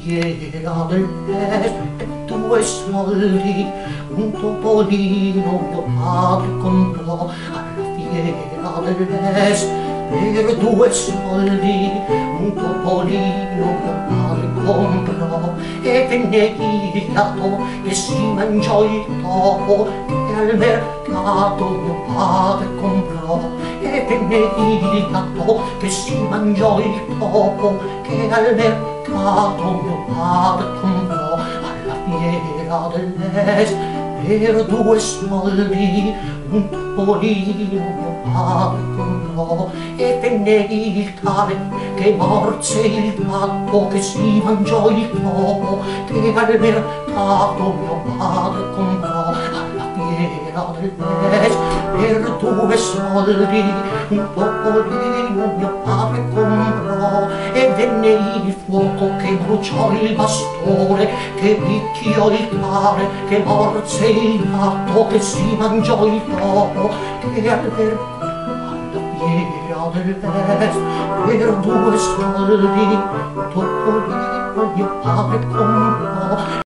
fiera del est e 2 soldi, un topolino mio padre comprò alla fiera dell'est. Per 2 soldi un topolino mio padre comprò e venne il gatto che si mangiò il topo che al mercato mio padre comprò. E venne il gatto che si mangiò il topo che al mercato mio padre comprò alla fiera dell'est. Per 2 soldi un topolino mio padre comprò e venne il cane che morse il gatto che si mangiò il topo che al mercato mio padre comprò alla fiera dell'est. Per 2 soldi un topolino mio padre comprò e venne il fuoco che bruciò il bastone che picchiò il cane che morse il gatto che si mangiò il topo che al mercato fiera dell'est. Per 2 soldi un topolino mio padre comprò